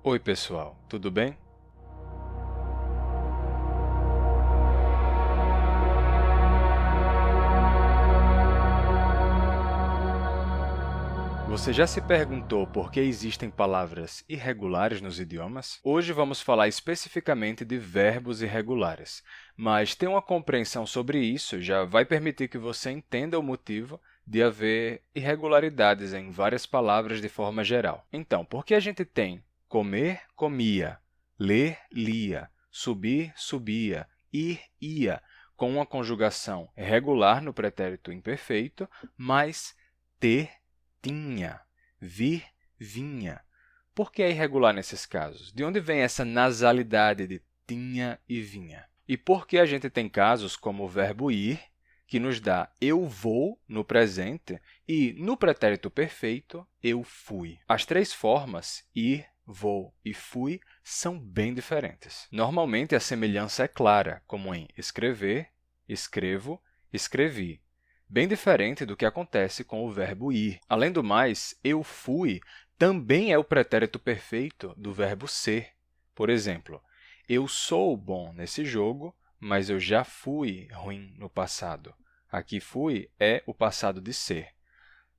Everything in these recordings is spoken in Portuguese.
Oi, pessoal, tudo bem? Você já se perguntou por que existem palavras irregulares nos idiomas? Hoje vamos falar especificamente de verbos irregulares, mas ter uma compreensão sobre isso já vai permitir que você entenda o motivo de haver irregularidades em várias palavras de forma geral. Então, por que a gente tem comer, comia, ler, lia, subir, subia, ir, ia, com uma conjugação regular no pretérito imperfeito, mas ter, tinha, vir, vinha. Por que é irregular nesses casos? De onde vem essa nasalidade de tinha e vinha? E por que a gente tem casos como o verbo ir, que nos dá eu vou no presente, e no pretérito perfeito, eu fui? As três formas, ir, vou e fui, são bem diferentes. Normalmente, a semelhança é clara, como em escrever, escrevo, escrevi. Bem diferente do que acontece com o verbo ir. Além do mais, eu fui também é o pretérito perfeito do verbo ser. Por exemplo, eu sou bom nesse jogo, mas eu já fui ruim no passado. Aqui fui é o passado de ser.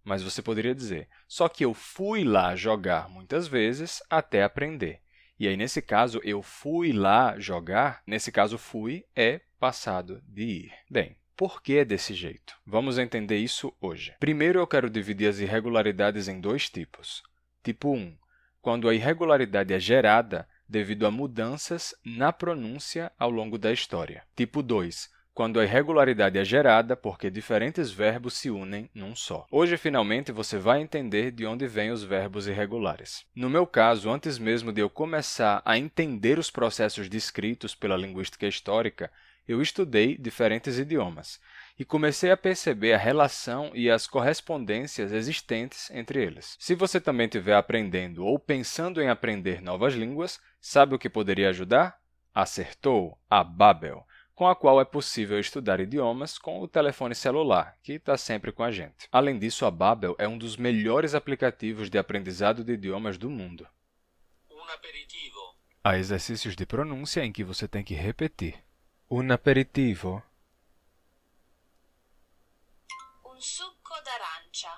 Mas você poderia dizer, só que eu fui lá jogar muitas vezes até aprender. E aí, nesse caso, eu fui lá jogar, nesse caso, fui é passado de ir. Bem, por que é desse jeito? Vamos entender isso hoje. Primeiro, eu quero dividir as irregularidades em dois tipos. Tipo 1, quando a irregularidade é gerada devido a mudanças na pronúncia ao longo da história. Tipo 2, quando a irregularidade é gerada porque diferentes verbos se unem num só. Hoje, finalmente, você vai entender de onde vêm os verbos irregulares. No meu caso, antes mesmo de eu começar a entender os processos descritos pela linguística histórica, eu estudei diferentes idiomas e comecei a perceber a relação e as correspondências existentes entre eles. Se você também estiver aprendendo ou pensando em aprender novas línguas, sabe o que poderia ajudar? Acertou! A Babbel, com a qual é possível estudar idiomas com o telefone celular, que está sempre com a gente. Além disso, a Babbel é um dos melhores aplicativos de aprendizado de idiomas do mundo. Há exercícios de pronúncia em que você tem que repetir. Un aperitivo. Un succo d'arancia.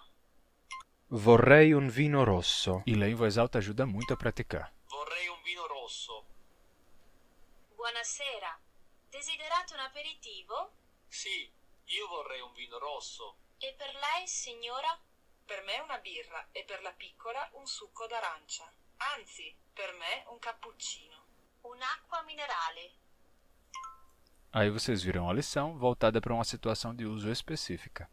Vorrei un vino rosso. E ler em voz alta ajuda muito a praticar. Vorrei un vino rosso. Buonasera. Desiderate un aperitivo? Sì, io vorrei un vino rosso. E per lei, signora? Per me una birra e per la piccola un succo d'arancia. Anzi, per me un cappuccino. Un'acqua minerale. Aí vocês viram a lição voltada para uma situação de uso específica.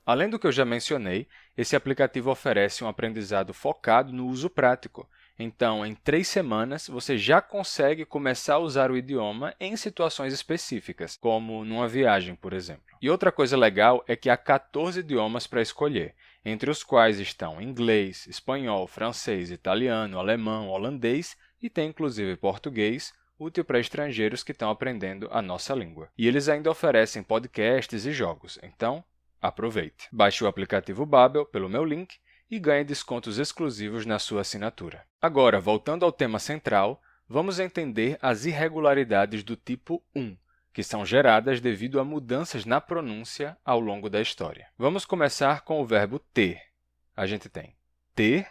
Além do que eu já mencionei, esse aplicativo oferece um aprendizado focado no uso prático. Então, em 3 semanas, você já consegue começar a usar o idioma em situações específicas, como numa viagem, por exemplo. E outra coisa legal é que há 14 idiomas para escolher, entre os quais estão inglês, espanhol, francês, italiano, alemão, holandês e tem inclusive português, útil para estrangeiros que estão aprendendo a nossa língua. E eles ainda oferecem podcasts e jogos, então aproveite. Baixe o aplicativo Babbel pelo meu link e ganhe descontos exclusivos na sua assinatura. Agora, voltando ao tema central, vamos entender as irregularidades do tipo 1, que são geradas devido a mudanças na pronúncia ao longo da história. Vamos começar com o verbo ter. A gente tem ter,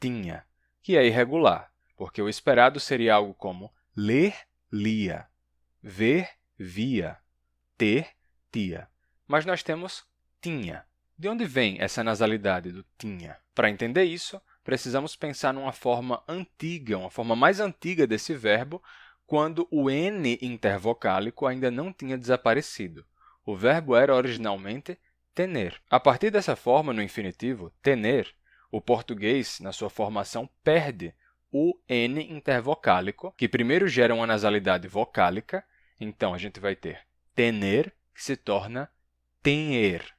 tinha, que é irregular, porque o esperado seria algo como ler, lia, ver, via, ter, tia. Mas nós temos tinha. De onde vem essa nasalidade do tinha? Para entender isso, precisamos pensar numa forma antiga, uma forma mais antiga desse verbo, quando o N intervocálico ainda não tinha desaparecido. O verbo era originalmente tener. A partir dessa forma, no infinitivo, tener, o português, na sua formação, perde o N intervocálico, que primeiro gera uma nasalidade vocálica, então a gente vai ter tener, que se torna tenher.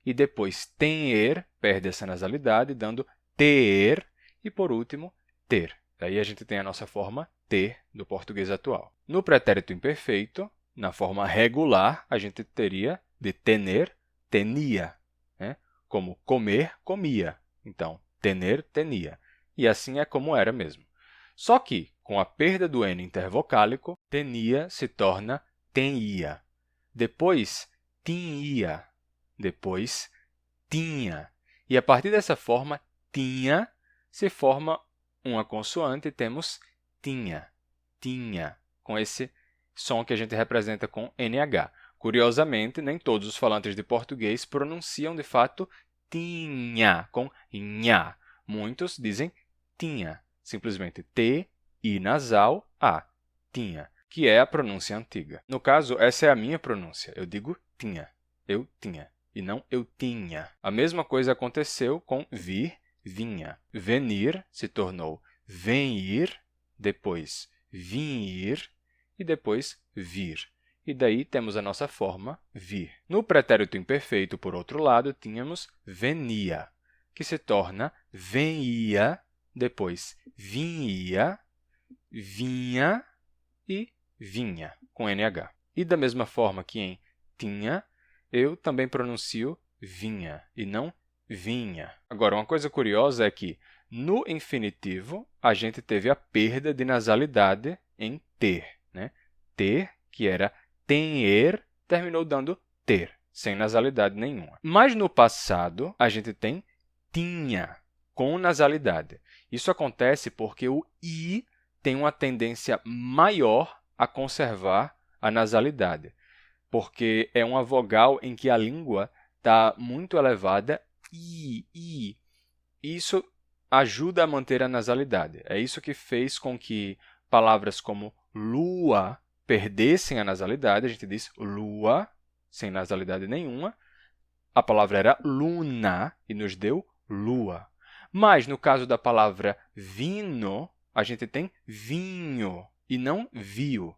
E depois tenher, perde essa nasalidade, dando ter, e por último, ter. Daí a gente tem a nossa forma ter do português atual. No pretérito imperfeito, na forma regular, a gente teria de tener, tenia, né? Como comer, comia. Então, tener, tenia. e assim é como era mesmo. Só que, com a perda do N intervocálico, tenia se torna tenia. Depois, tinha. Depois, tinha. E a partir dessa forma, tinha, se forma uma consoante e temos tinha, tinha, com esse som que a gente representa com NH. Curiosamente, nem todos os falantes de português pronunciam de fato tinha, com nha. Muitos dizem tinha, simplesmente T, I nasal, A, tinha, que é a pronúncia antiga. No caso, essa é a minha pronúncia. Eu digo tinha, eu tinha, e não eu tinha. A mesma coisa aconteceu com vir, vinha. Venir se tornou venir, depois vinir e depois vir. E daí temos a nossa forma vir. No pretérito imperfeito, por outro lado, tínhamos venia, que se torna venia, depois vinha, vinha e vinha, com NH. E da mesma forma que em tinha, eu também pronuncio vinha e não vinha. Agora, uma coisa curiosa é que no infinitivo, a gente teve a perda de nasalidade em ter, né? Ter, que era ter, terminou dando ter, sem nasalidade nenhuma. Mas no passado, a gente tem tinha, com nasalidade. Isso acontece porque o i tem uma tendência maior a conservar a nasalidade, porque é uma vogal em que a língua está muito elevada, i. Isso ajuda a manter a nasalidade. É isso que fez com que palavras como lua perdessem a nasalidade. A gente diz lua, sem nasalidade nenhuma. A palavra era luna e nos deu lua. Mas, no caso da palavra vino, a gente tem vinho e não viu,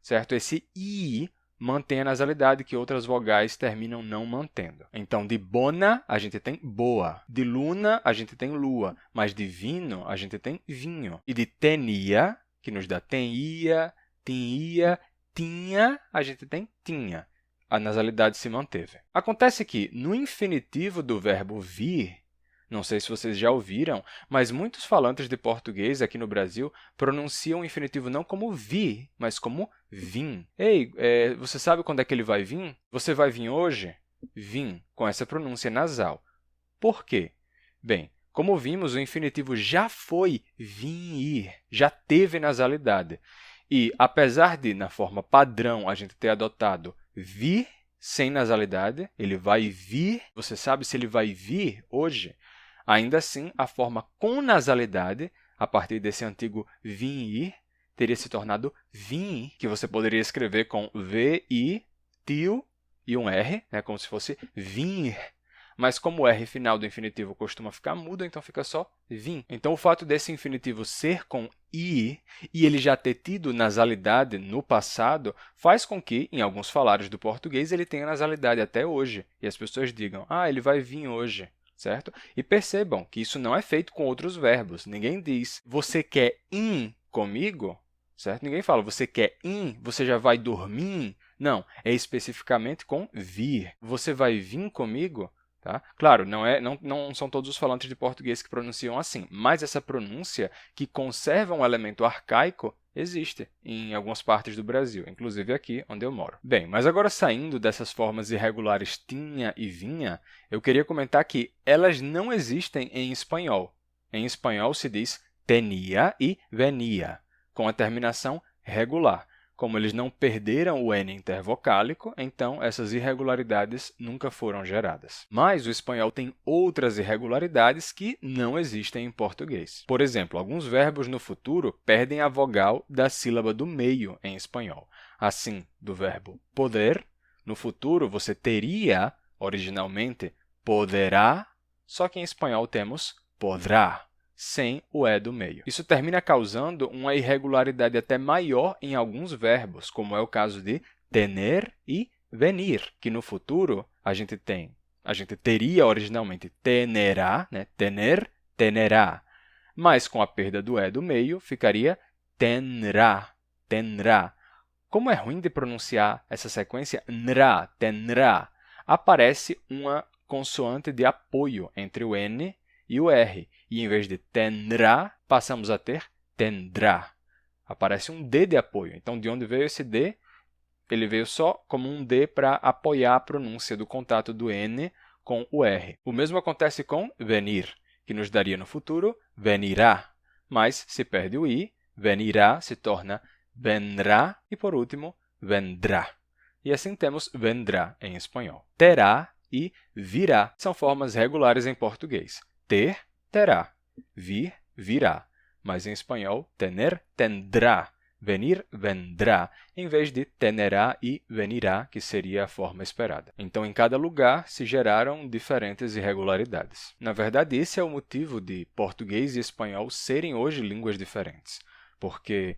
certo? Esse i mantém a nasalidade que outras vogais terminam não mantendo. Então, de bona, a gente tem boa. De luna, a gente tem lua. Mas de vino, a gente tem vinho. E de tenia, que nos dá tenia, tinha, a gente tem tinha. A nasalidade se manteve. Acontece que, no infinitivo do verbo vir, não sei se vocês já ouviram, mas muitos falantes de português aqui no Brasil pronunciam o infinitivo não como vir, mas como vim. Ei, você sabe quando é que ele vai vir? Você vai vir hoje? Vim, com essa pronúncia nasal. Por quê? Bem, como vimos, o infinitivo já foi vir, já teve nasalidade. E, apesar de, na forma padrão, a gente ter adotado vir sem nasalidade, ele vai vir, você sabe se ele vai vir hoje? Ainda assim, a forma com nasalidade, a partir desse antigo vir, teria se tornado vim, que você poderia escrever com vi, tio e um R, né, como se fosse vir. Mas como o R final do infinitivo costuma ficar mudo, então fica só vim. Então, o fato desse infinitivo ser com i e ele já ter tido nasalidade no passado faz com que, em alguns falares do português, ele tenha nasalidade até hoje. E as pessoas digam, ele vai vir hoje. Certo? E percebam que isso não é feito com outros verbos. Ninguém diz, você quer ir comigo? Certo? Ninguém fala, você quer ir? Você já vai dormir? Não, é especificamente com vir. Você vai vir comigo? Tá? Claro, não são todos os falantes de português que pronunciam assim, mas essa pronúncia que conserva um elemento arcaico existe em algumas partes do Brasil, inclusive aqui onde eu moro. Bem, mas agora saindo dessas formas irregulares tinha e vinha, eu queria comentar que elas não existem em espanhol. Em espanhol se diz tenia e venia, com a terminação regular. Como eles não perderam o N intervocálico, então essas irregularidades nunca foram geradas. Mas o espanhol tem outras irregularidades que não existem em português. Por exemplo, alguns verbos no futuro perdem a vogal da sílaba do meio em espanhol. Assim, do verbo poder, no futuro você teria, originalmente, poderá, só que em espanhol temos podrá, sem o E do meio. Isso termina causando uma irregularidade até maior em alguns verbos, como é o caso de tener e venir, que no futuro a gente teria originalmente tenerá, né? Tener, tenerá, mas com a perda do E do meio ficaria tenrá, tenrá. Como é ruim de pronunciar essa sequência nrá, tenrá, aparece uma consoante de apoio entre o N e o R. E em vez de tendrá, passamos a ter tendrá. Aparece um D de apoio. Então, de onde veio esse D? Ele veio só como um D para apoiar a pronúncia do contato do N com o R. O mesmo acontece com venir, que nos daria no futuro venirá. Mas se perde o I, venirá se torna vendrá e, por último, vendrá. E assim temos vendrá em espanhol. Terá e virá são formas regulares em português. Ter, terá. Vir, virá. Mas em espanhol, tener, tendrá. Venir, vendrá, em vez de tenerá e venirá, que seria a forma esperada. Então, em cada lugar se geraram diferentes irregularidades. Na verdade, esse é o motivo de português e espanhol serem hoje línguas diferentes, porque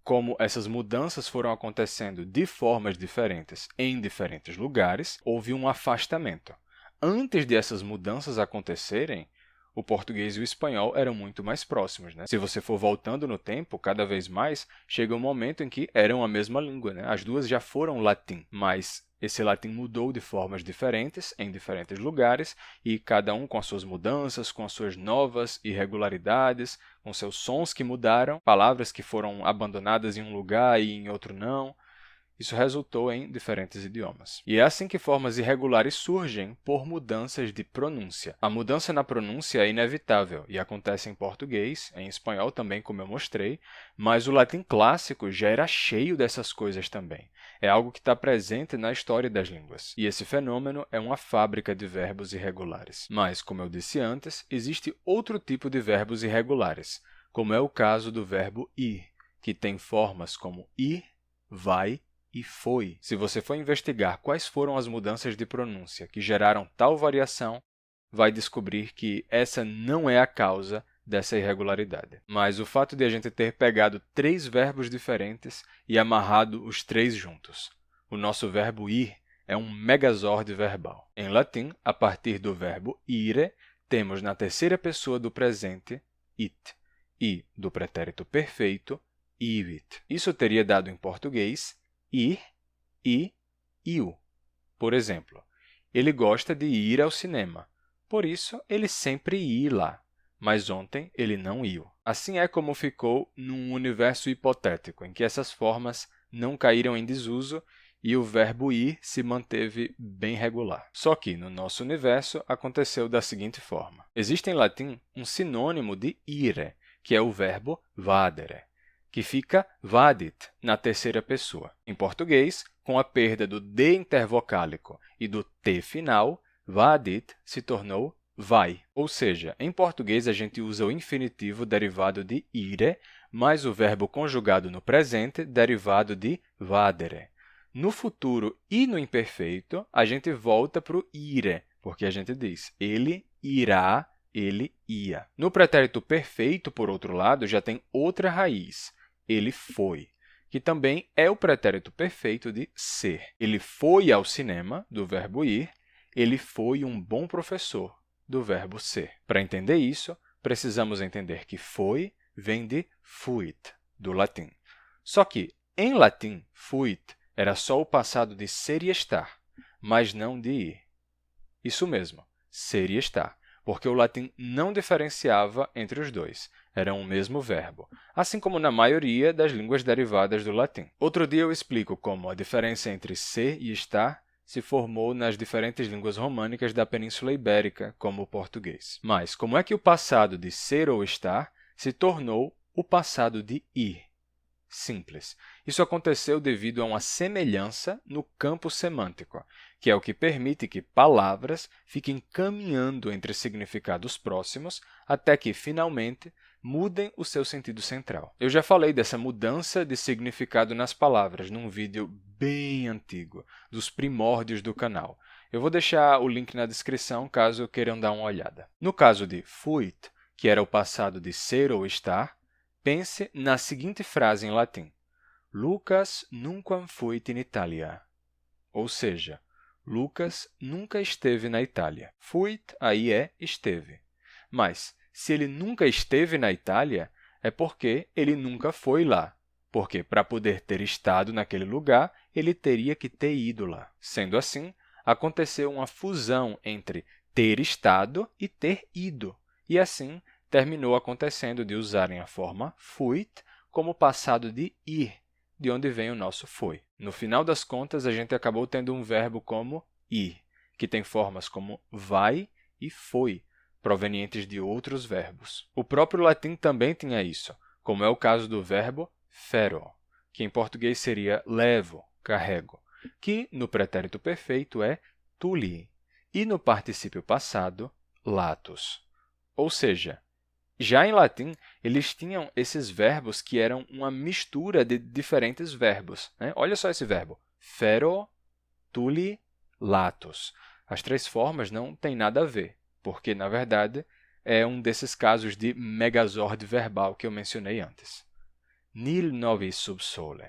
como essas mudanças foram acontecendo de formas diferentes em diferentes lugares, houve um afastamento. Antes de essas mudanças acontecerem, o português e o espanhol eram muito mais próximos, né? Se você for voltando no tempo, cada vez mais, chega um momento em que eram a mesma língua, né? As duas já foram latim, mas esse latim mudou de formas diferentes em diferentes lugares e cada um com as suas mudanças, com as suas novas irregularidades, com seus sons que mudaram, palavras que foram abandonadas em um lugar e em outro não. Isso resultou em diferentes idiomas. E é assim que formas irregulares surgem por mudanças de pronúncia. A mudança na pronúncia é inevitável e acontece em português, em espanhol também, como eu mostrei, mas o latim clássico já era cheio dessas coisas também. É algo que está presente na história das línguas. E esse fenômeno é uma fábrica de verbos irregulares. Mas, como eu disse antes, existe outro tipo de verbos irregulares, como é o caso do verbo ir, que tem formas como ir, vai e foi. Se você for investigar quais foram as mudanças de pronúncia que geraram tal variação, vai descobrir que essa não é a causa dessa irregularidade. Mas o fato de a gente ter pegado 3 verbos diferentes e amarrado os 3 juntos. O nosso verbo ir é um megazord verbal. Em latim, a partir do verbo ire, temos na terceira pessoa do presente it e do pretérito perfeito ivit. Isso teria dado em português ir e iu. Por exemplo, ele gosta de ir ao cinema, por isso ele sempre ia lá, mas ontem ele não iu. Assim é como ficou num universo hipotético, em que essas formas não caíram em desuso e o verbo ir se manteve bem regular. Só que, no nosso universo, aconteceu da seguinte forma. Existe em latim um sinônimo de ire, que é o verbo vadere, que fica vadit na terceira pessoa. Em português, com a perda do D intervocálico e do T final, vadit se tornou vai. Ou seja, em português a gente usa o infinitivo derivado de ire, mais o verbo conjugado no presente derivado de vadere. No futuro e no imperfeito, a gente volta para o ire, porque a gente diz ele irá, ele ia. No pretérito perfeito, por outro lado, já tem outra raiz. Ele foi, que também é o pretérito perfeito de ser. Ele foi ao cinema, do verbo ir, ele foi um bom professor, do verbo ser. Para entender isso, precisamos entender que foi vem de fuit, do latim. Só que, em latim, fuit era só o passado de ser e estar, mas não de ir. Isso mesmo, ser e estar, porque o latim não diferenciava entre os dois. Era um mesmo verbo, assim como na maioria das línguas derivadas do latim. Outro dia eu explico como a diferença entre ser e estar se formou nas diferentes línguas românicas da Península Ibérica, como o português. Mas como é que o passado de ser ou estar se tornou o passado de ir? Simples. Isso aconteceu devido a uma semelhança no campo semântico, que é o que permite que palavras fiquem caminhando entre significados próximos até que, finalmente, mudem o seu sentido central. Eu já falei dessa mudança de significado nas palavras num vídeo bem antigo, dos primórdios do canal. Eu vou deixar o link na descrição caso queiram dar uma olhada. No caso de fuit, que era o passado de ser ou estar, pense na seguinte frase em latim: Lucas nunquam fuit in Italia. Ou seja, Lucas nunca esteve na Itália. Fuit aí é esteve. Mas, se ele nunca esteve na Itália, é porque ele nunca foi lá. Porque, para poder ter estado naquele lugar, ele teria que ter ido lá. Sendo assim, aconteceu uma fusão entre ter estado e ter ido, e assim terminou acontecendo de usarem a forma fuit como passado de ir, de onde vem o nosso foi. No final das contas, a gente acabou tendo um verbo como ir, que tem formas como vai e foi, provenientes de outros verbos. O próprio latim também tinha isso, como é o caso do verbo fero, que em português seria levo, carrego, que no pretérito perfeito é tuli, e no particípio passado, latus. Ou seja, já em latim, eles tinham esses verbos que eram uma mistura de diferentes verbos, né? Olha só esse verbo, fero, tuli, latus. As três formas não têm nada a ver, porque, na verdade, é um desses casos de megazord verbal que eu mencionei antes. Nil novi sub sole.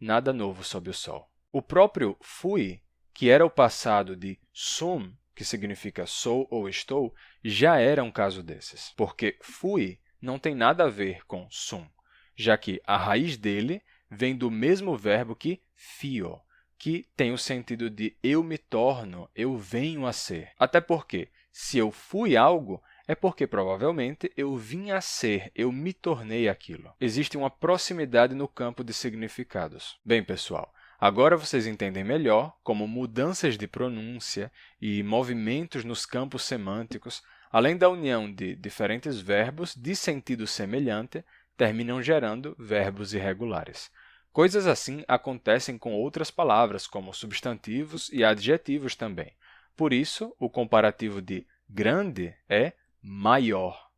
Nada novo sob o sol. O próprio fui, que era o passado de sum, que significa sou ou estou, já era um caso desses, porque fui não tem nada a ver com sum, já que a raiz dele vem do mesmo verbo que fio, que tem o sentido de eu me torno, eu venho a ser. Até porque, se eu fui algo, é porque provavelmente eu vim a ser, eu me tornei aquilo. Existe uma proximidade no campo de significados. Bem, pessoal, agora vocês entendem melhor como mudanças de pronúncia e movimentos nos campos semânticos, além da união de diferentes verbos de sentido semelhante, terminam gerando verbos irregulares. Coisas assim acontecem com outras palavras, como substantivos e adjetivos também. Por isso, o comparativo de grande é maior,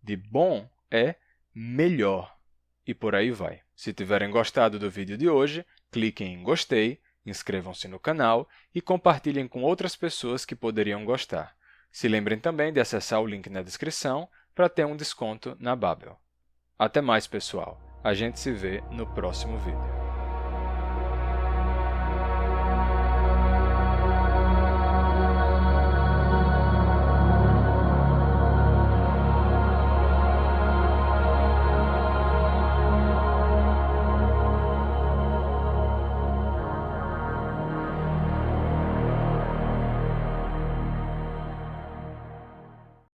de bom é melhor, e por aí vai. Se tiverem gostado do vídeo de hoje, cliquem em gostei, inscrevam-se no canal e compartilhem com outras pessoas que poderiam gostar. Se lembrem também de acessar o link na descrição para ter um desconto na Babbel. Até mais, pessoal! A gente se vê no próximo vídeo.